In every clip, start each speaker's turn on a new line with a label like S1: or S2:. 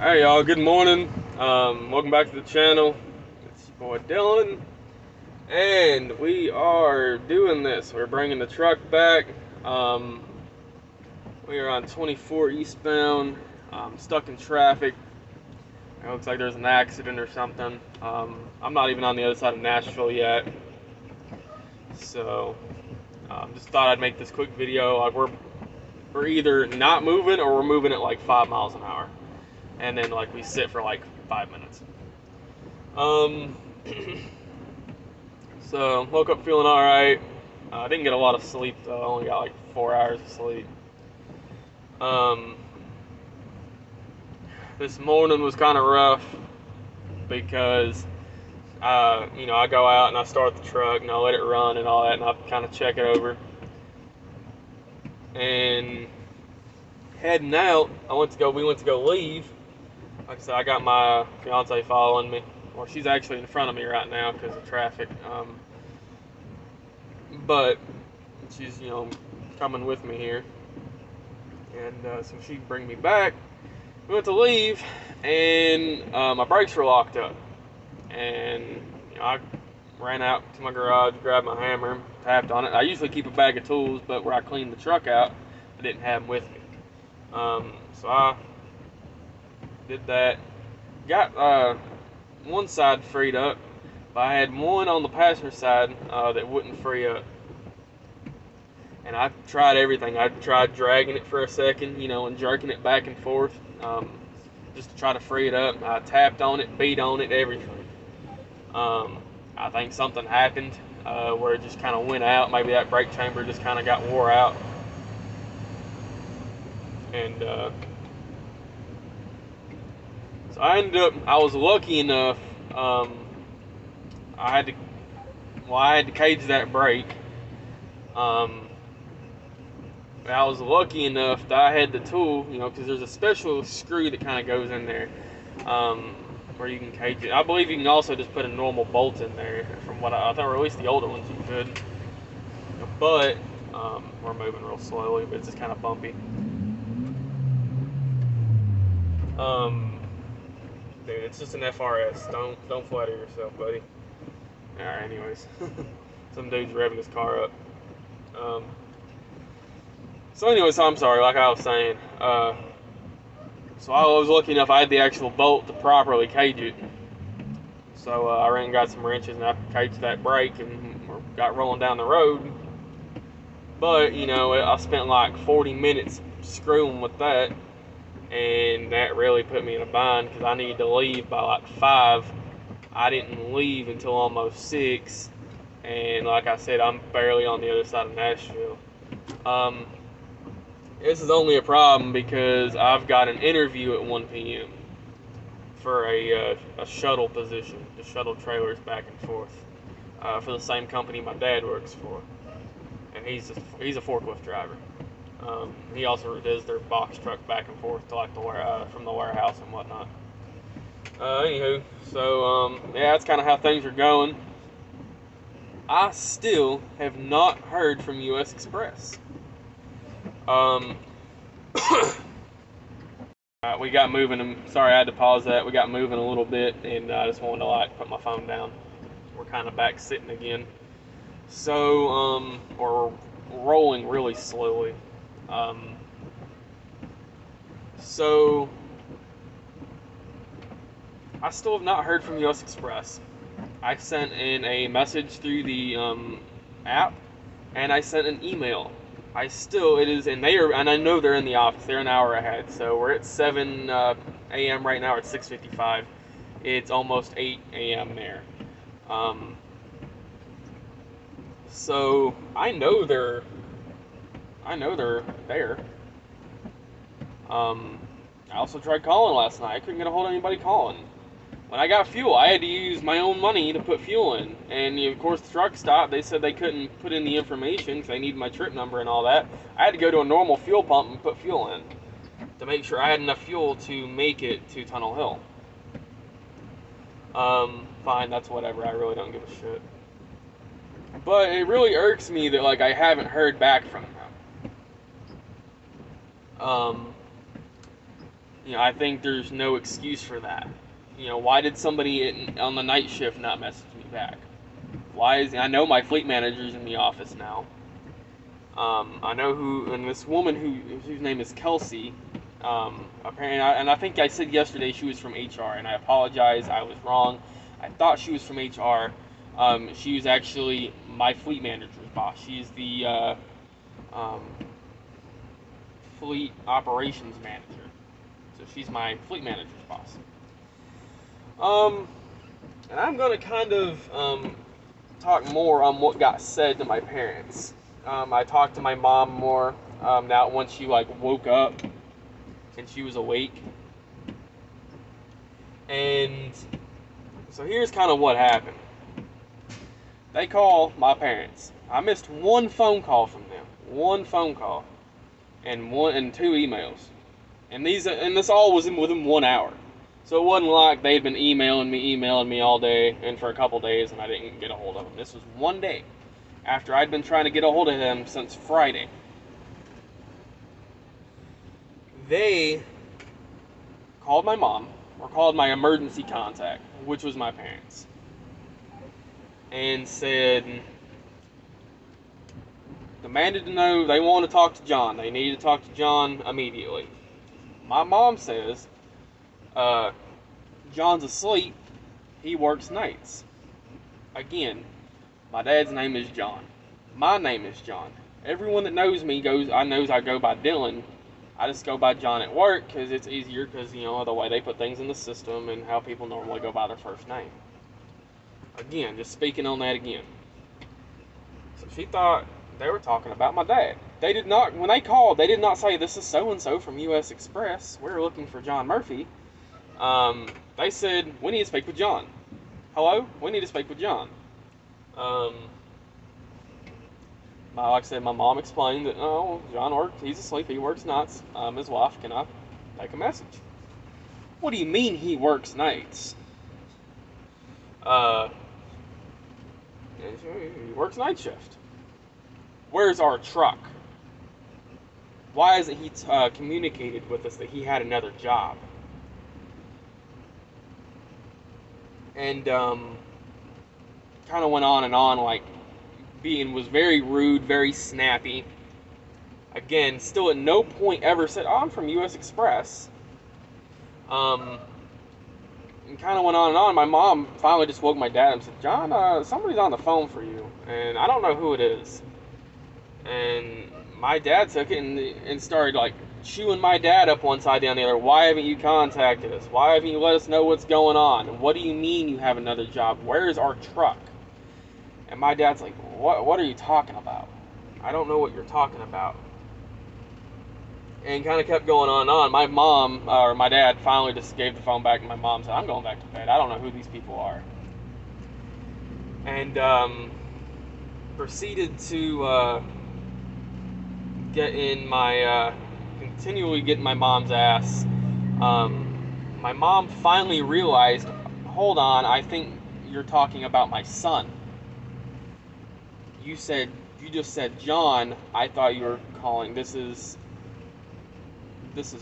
S1: Hey y'all, good morning. Welcome back to the channel. It's your boy Dylan, and we are doing this. We're bringing the truck back. We are on 24 eastbound, stuck in traffic. It looks like there's an accident or something. I'm not even on the other side of Nashville yet, so just thought I'd make this quick video. We're either not moving or we're moving at like 5 miles an hour. And then like we sit for like 5 minutes. So woke up feeling all right. I didn't get a lot of sleep though. I only got like 4 hours of sleep. This morning was kind of rough because I go out and I start the truck and I let it run and all that, and I kind of check it over. And heading out, we went to go leave. Like I said, I got my fiance following me, or she's actually in front of me right now because of traffic. But she's, coming with me here, and so she can bring me back. We went to leave, and my brakes were locked up, and I ran out to my garage, grabbed my hammer, tapped on it. I usually keep a bag of tools, but where I cleaned the truck out, I didn't have them with me. So I did that. Got one side freed up, but I had one on the passenger side that wouldn't free up. And I tried everything. I tried dragging it for a second, and jerking it back and forth, just to try to free it up. I tapped on it, beat on it, everything. I think something happened where it just kind of went out. Maybe that brake chamber just kind of got wore out. And so I was lucky enough, I had to cage that brake. I was lucky enough that I had the tool, because there's a special screw that kind of goes in there, where you can cage it. I believe you can also just put a normal bolt in there. From what I thought, or at least the older ones you could. But we're moving real slowly, but it's just kind of bumpy. Dude, it's just an FRS. Don't flatter yourself, buddy. Alright, anyways. Some dude's revving his car up. So anyways, I'm sorry, like I was saying. So I was lucky enough I had the actual bolt to properly cage it. So I ran and got some wrenches and I caged that brake and got rolling down the road. But, I spent like 40 minutes screwing with that. And that really put me in a bind because I needed to leave by like 5. I didn't leave until almost 6. And like I said, I'm barely on the other side of Nashville. This is only a problem because I've got an interview at 1 p.m. for a shuttle position, to shuttle trailers back and forth, for the same company my dad works for. And he's a forklift driver. He also does their box truck back and forth to like from the warehouse and whatnot. Anywho, so yeah, that's kind of how things are going. I still have not heard from US Xpress. We got moving. I'm sorry I had to pause that. We got moving a little bit, and I just wanted to put my phone down. We're kind of back sitting again. So or rolling really slowly. So I still have not heard from US Xpress. I sent in a message through the app, and I sent an email. And I know they're in the office. They're an hour ahead, so we're at 7 a.m. right now. It's 6:55. It's almost 8 a.m. there. So I know they're there. I also tried calling last night. I couldn't get a hold of anybody calling. When I got fuel, I had to use my own money to put fuel in. And of course, the truck stopped. They said they couldn't put in the information because they needed my trip number and all that. I had to go to a normal fuel pump and put fuel in to make sure I had enough fuel to make it to Tunnel Hill. Fine, that's whatever. I really don't give a shit. But it really irks me that I haven't heard back from them. I think there's no excuse for that. Why did somebody on the night shift not message me back? I know my fleet manager's in the office now. I know and this woman whose name is Kelsey. Apparently, and I think I said yesterday she was from HR, and I apologize, I was wrong. I thought she was from HR. She was actually my fleet manager's boss. She's the um, fleet operations manager. So she's my fleet manager's boss. And I'm going to kind of talk more on what got said to my parents. I talked to my mom more now once she woke up and she was awake. And so here's kind of what happened. They call my parents. I missed one phone call from them. One phone call. And two emails. And this all was within 1 hour. So it wasn't like they'd been emailing me all day and for a couple days and I didn't get a hold of them. This was one day after I'd been trying to get a hold of them since Friday. They called my mom, or called my emergency contact, which was my parents, and demanded to know they want to talk to John. They needed to talk to John immediately. My mom says, John's asleep. He works nights. Again, my dad's name is John. My name is John. Everyone that knows me knows I go by Dylan. I just go by John at work because it's easier because, the way they put things in the system and how people normally go by their first name. Again, just speaking on that again. So she thought they were talking about my dad. They did not, when they called, they did not say, this is so-and-so from US Xpress. We're looking for John Murphy. They said, we need to speak with John. Hello? We need to speak with John. Like I said, my mom explained that, John works, he's asleep, he works nights. His wife, can I take a message? What do you mean he works nights? He works night shift. Where's our truck? Why hasn't he communicated with us that he had another job? And kind of went on and on, was very rude, very snappy. Again, still at no point ever said, I'm from US Xpress. And kind of went on and on. My mom finally just woke my dad up and said, John, somebody's on the phone for you, and I don't know who it is. And my dad took it and started chewing my dad up one side down the other. Why haven't you contacted us? Why haven't you let us know what's going on? And what do you mean you have another job? Where is our truck? And my dad's like, what are you talking about? I don't know what you're talking about. And kind of kept going on and on. My mom, or my dad, finally just gave the phone back, and my mom said, I'm going back to bed. I don't know who these people are. And proceeded to continually get in my mom's ass. My mom finally realized, hold on, I think you're talking about my son. You just said John. I thought you were calling. This is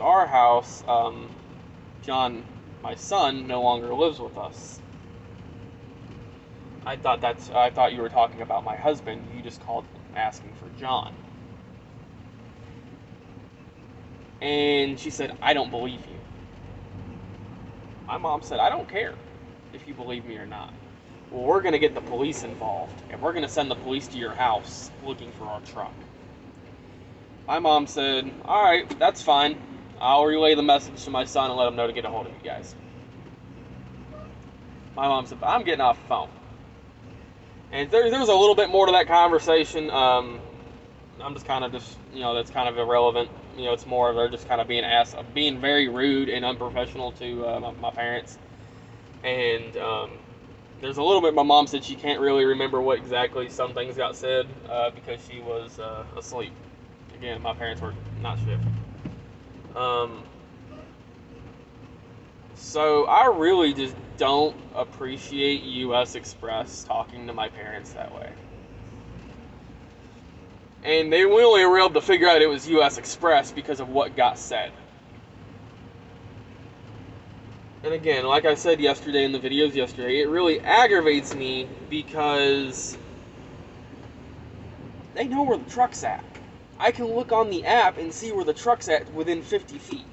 S1: our house. John, my son, no longer lives with us. I thought you were talking about my husband. You just called asking for John. And she said, I don't believe you. My mom said, I don't care if you believe me or not. Well, we're going to get the police involved, and we're going to send the police to your house looking for our truck. My mom said, all right, that's fine. I'll relay the message to my son and let him know to get a hold of you guys. My mom said, I'm getting off the phone. And there's a little bit more to that conversation. I'm just kind of that's kind of irrelevant. It's more of they're just kind of being very rude and unprofessional to my parents. And there's a little bit, my mom said she can't really remember what exactly some things got said because she was asleep. Again, my parents were not shift. So I really just don't appreciate US Xpress talking to my parents that way. And we only were able to figure out it was US Xpress because of what got said. And again, like I said yesterday in the videos yesterday, it really aggravates me because they know where the truck's at. I can look on the app and see where the truck's at within 50 feet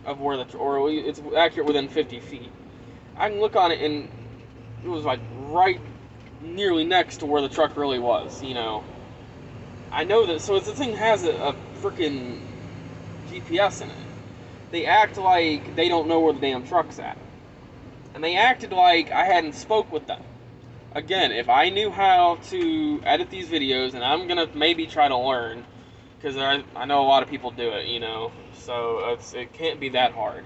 S1: of where or it's accurate within 50 feet. I can look on it and it was like right nearly next to where the truck really was, you know. I know that, so the thing has a freaking GPS in it. They act like they don't know where the damn truck's at. And they acted like I hadn't spoke with them. Again, if I knew how to edit these videos, and I'm gonna maybe try to learn, because I know a lot of people do it, you know, so it can't be that hard.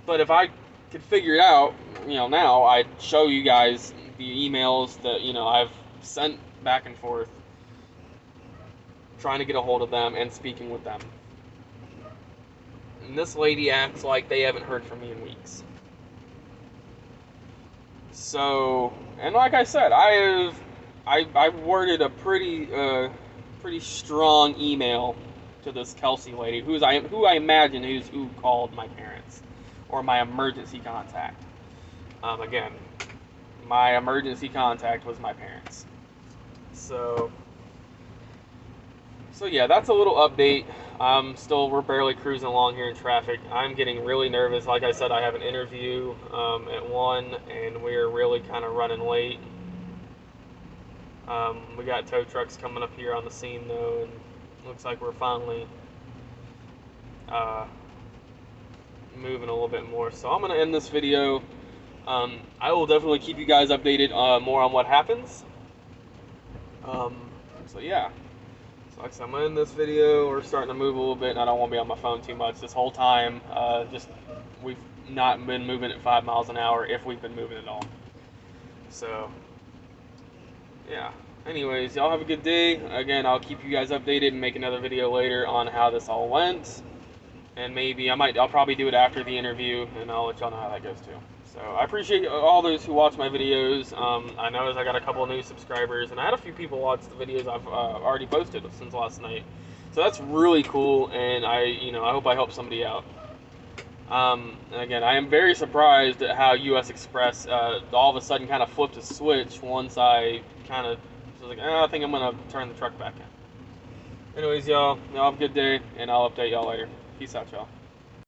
S1: But if I could figure it out, you know, now I'd show you guys the emails that, you know, I've sent back and forth, trying to get a hold of them and speaking with them. And this lady acts like they haven't heard from me in weeks. So, and like I said, I've worded a pretty strong email to this Kelsey lady, who I imagine who called my parents, or my emergency contact. Again, my emergency contact was my parents. So yeah, that's a little update. We're barely cruising along here in traffic. I'm getting really nervous. Like I said, I have an interview at 1, and we're really kind of running late. We got tow trucks coming up here on the scene, though, and it looks like we're finally moving a little bit more. So I'm going to end this video. I will definitely keep you guys updated more on what happens. So yeah. Like I said, I'm going to end this video. We're starting to move a little bit, and I don't want to be on my phone too much this whole time. We've not been moving at 5 miles an hour, if we've been moving at all. So, yeah. Anyways, y'all have a good day. Again, I'll keep you guys updated and make another video later on how this all went. And maybe I'll probably do it after the interview, and I'll let y'all know how that goes too. So I appreciate all those who watch my videos. I noticed I got a couple of new subscribers, and I had a few people watch the videos I've already posted since last night. So that's really cool, and I hope I help somebody out. And again, I am very surprised at how US Xpress all of a sudden kind of flipped a switch once I kind of was like, I think I'm gonna turn the truck back in. Anyways, y'all have a good day, and I'll update y'all later. Peace out, y'all.